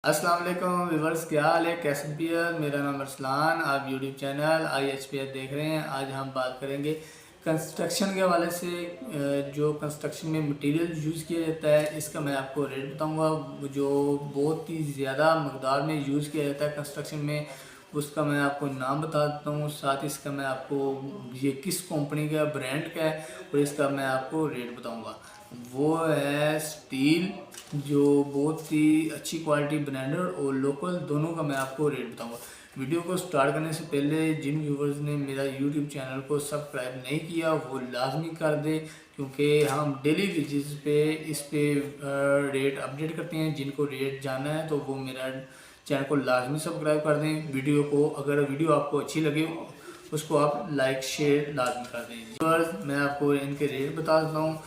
अस्सलाम वालेकुम व्यूवर्स, क्या हाल है? कैसे हैं? मेरा नाम अरसलान, आप यूट्यूब चैनल IHPS देख रहे हैं। आज हम बात करेंगे कंस्ट्रक्शन के हवाले से। जो कंस्ट्रक्शन में मटेरियल यूज़ किया जाता है, इसका मैं आपको रेट बताऊंगा। जो बहुत ही ज़्यादा मकदार में यूज़ किया जाता है कंस्ट्रक्शन में, उसका मैं आपको नाम बता देता हूँ। साथ ही इसका मैं आपको ये किस कंपनी का ब्रांड का है और इसका मैं आपको रेट बताऊँगा। वो है स्टील, जो बहुत ही अच्छी क्वालिटी, ब्रांडेड और लोकल दोनों का मैं आपको रेट बताऊंगा। वीडियो को स्टार्ट करने से पहले जिन व्यूवर्स ने मेरा यूट्यूब चैनल को सब्सक्राइब नहीं किया वो लाजमी कर दे, क्योंकि हम डेली बेसिस पे इस पे रेट अपडेट करते हैं। जिनको रेट जानना है तो वो मेरा चैनल को लाजमी सब्सक्राइब कर दें। वीडियो को, अगर वीडियो आपको अच्छी लगे, उसको आप लाइक शेयर लाजमी कर दें। व्यूअर्स, मैं आपको इनके रेट बता देता हूँ।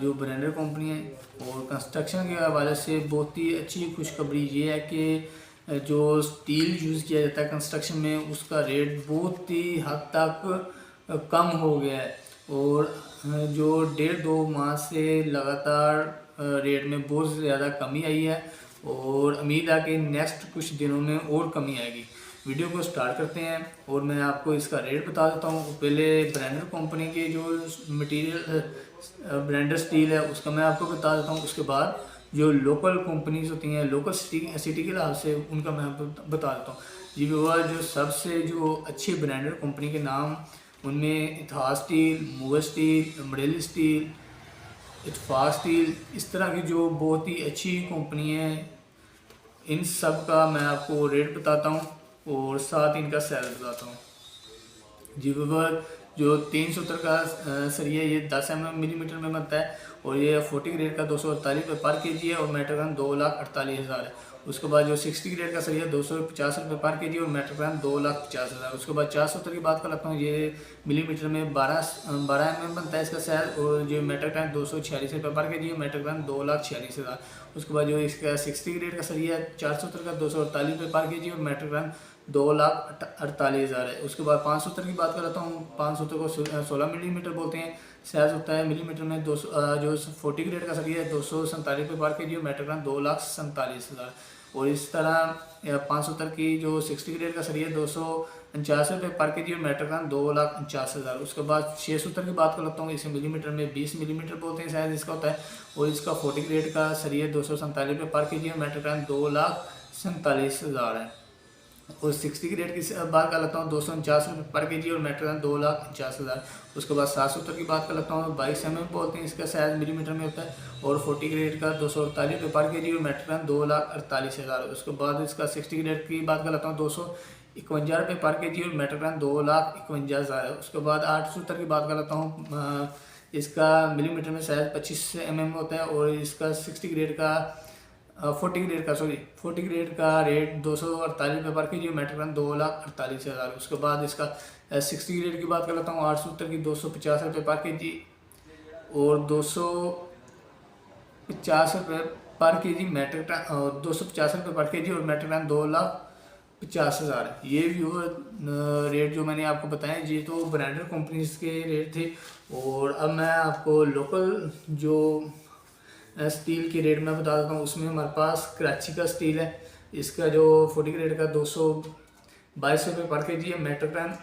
जो ब्रांडेड कंपनी है और कंस्ट्रक्शन के हवाले से बहुत ही अच्छी खुशखबरी ये है कि जो स्टील यूज़ किया जाता है कंस्ट्रक्शन में, उसका रेट बहुत ही हद तक कम हो गया है। और जो 1.5-2 माह से लगातार रेट में बहुत ज़्यादा कमी आई है और उम्मीद है कि नेक्स्ट कुछ दिनों में और कमी आएगी। वीडियो को स्टार्ट करते हैं और मैं आपको इसका रेट बता देता हूँ। पहले ब्रांडेड कंपनी के जो मटेरियल ब्रांडेड स्टील है उसका मैं आपको बता देता हूँ। उसके बाद जो लोकल कंपनीज होती हैं, लोकल सिटी के लिहाज से, उनका मैं आपको बता देता हूँ। जी वो जो सबसे जो अच्छे ब्रांडेड कंपनी के नाम, उनमें इतिहास स्टील, मुगल स्टील, मडेली स्टील, इत्तेफाक स्टील, इस तरह की जो बहुत ही अच्छी कंपनी है, इन सब का मैं आपको रेट बताता हूँ और साथ इनका सैलरी बताता हूँ। जी व्यूअर, जो 370 का सरिया ये 10 मिलीमीटर में बनता है और ये 40 ग्रेड का 248 रुपये पर केजी है और मेट्रिक टन 2,48,000 है। उसके बाद जो 60 ग्रेड का सरिया 250 रुपये पर केजी और मेट्रिक टन 2,50,000। उसके बाद 470 की बात कर लेता हूँ। ये मिलीमीटर में 12 mm बनता है इसका सैल और जो मेट्रिक टन 246 रुपये पर केजी और मेट्रिक टन 2,46,000। उसके बाद जो इसका 60 ग्रेड का सरिया 470 का 248 रुपये पर केजी और मेट्रिक टन 2,48,000 है। उसके बाद 570 की बात करता हूँ। 570 को 16 मिलीमीटर बोलते हैं, साइज होता है मिलीमीटर में। जो 40 ग्रेड का सरिया है 247 रुपये पर केजी और मेट्रिक टन 2,47,000। और इस तरह 570 की जो 60 ग्रेड का सरिया 249 रुपये पर केजी और मेट्रिक टन 2,49,000। उसके बाद 670 की बात कर लेता हूँ। इसे मिलीमीटर में 20 मिलीमीटर बोलते हैं, साइज इसका होता है। और इसका 40 ग्रेड का सरिया 247 रुपये पर केजी और मेट्रिक टन 2,47,000 है। और 60 ग्रेड की बात कर लेता हूँ, 249 रुपये पर केजी और मेट्रिक टन 2,49,000। उसके बाद 770 की बात कर लेता हूँ। 22 mm बोलते हैं, इसका साइज मिलीमीटर में होता है। और 40 ग्रेड का 248 रुपये पर केजी और मेट्रिक टन 2,48,000। उसके बाद इसका 60 ग्रेड की बात कर लेता हूँ। 251 रुपये पर केजी और मेट्रिक टन 2,51,000। उसके बाद 870 की बात कर लेता हूँ। इसका मिलीमीटर में साइज 25 mm होता है और इसका 60 ग्रेड का 40 ग्रेड का रेट 248 रुपये पर केजी, मेट्रिक टन 2,48,000। उसके बाद इसका 60 ग्रेड की बात कर लेता हूँ। 870 की 250 रुपये पर केजी और 250 रुपये पर केजी मेट्रिक टन 250 रुपये पर केजी और मेट्रिक टन 2,50,000 है। ये व्यू रेट जो मैंने आपको बताया, ये तो ब्रांडेड कंपनीज के रेट थे। और अब मैं आपको लोकल जो स्टील की रेट में बता देता हूँ। उसमें हमारे पास कराची का स्टील है। इसका जो 40 ग्रेड का 222 रुपये पर केजी है, मेट्रिक टन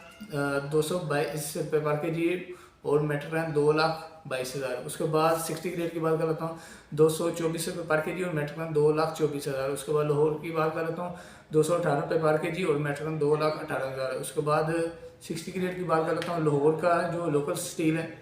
222 रुपये पर केजी और मेट्रिक टन 2,22,000। उसके बाद 60 ग्रेड की बात कर लेता हूँ। 224 रुपये पर केजी और मेट्रिक टन 2,24,000। उसके बाद लाहौर की बात कर लेता हूँ। 218 रुपये पर केजी और मेट्रिक टन 2,18,000। उसके बाद 60 ग्रेड की बात कर लेता हूँ। लाहौर का जो लोकल स्टील है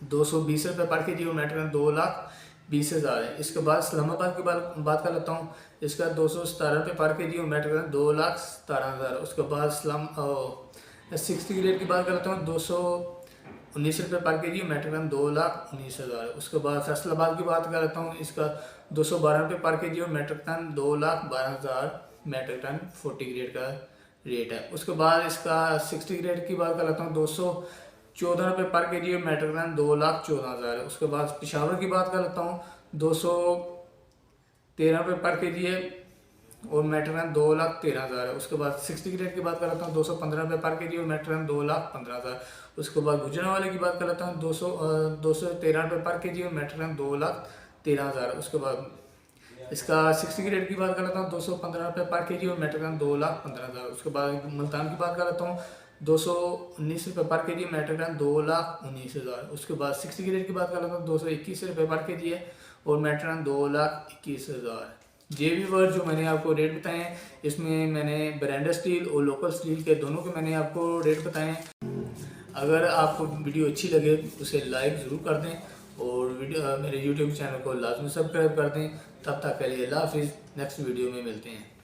220 रुपये पर केजी और मेट्रिक टन 2,20,000 है। इसके बाद इस्लामाबाद की बात कर लेता हूँ। इसका 217 रुपये पर केजी और मेट्रिक टन 2,17,000। उसके बाद 60 ग्रेड की बात कर लेता हूँ। 219 रुपये पर केजी और मेट्रिक टन 2,19,000। उसके बाद फैसलाबाद की बात कर लेता हूँ। इसका 212 रुपये पर केजी और metric ton 2,12,000 metric ton 40 grade का रेट है। उसके बाद इसका 60 ग्रेड की बात कर लेता हूँ। 214 रुपये पर केजी और मेट्रिक टन 2,14,000 है। उसके बाद पिशावर की बात कर लेता हूँ। 213 रुपये पर केजी है और मेट्रिक टन 2,13,000 है। उसके बाद 60 ग्रेड की बात कर लेता हूँ। 215 रुपये पर केजी और मेट्रिक टन 2,15,000। उसके बाद गुजरांवाले की बात कर लेता हूँ। 213 रुपये पर केजी और मेट्रिक टन 2,13,000। उसके बाद इसका 60 ग्रेड की बात कर लेता हूँ 215 रुपये पर के जी और मेट्रिक टन 2,15,000। उसके बाद मुल्तान की बात कर लेता हूँ 219 रुपये पर के जी, मेट्रिक टन 2,19,000। उसके बाद 60 ग्रेड की बात कर लेता हूँ 221 रुपये पर के जी है और मेट्रिक टन 2,21,000। जे भी वर्ड जो मैंने आपको रेट बताए हैं, इसमें मैंने ब्रांडेड स्टील और लोकल स्टील के दोनों के मैंने आपको रेट बताए हैं। अगर आपको वीडियो अच्छी लगे तो उसे लाइक ज़रूर कर दें और मेरे यूट्यूब चैनल को लाजमी सब्सक्राइब कर दें। तब तक के लिए अल्लाह हाफिज़, नेक्स्ट वीडियो में मिलते हैं।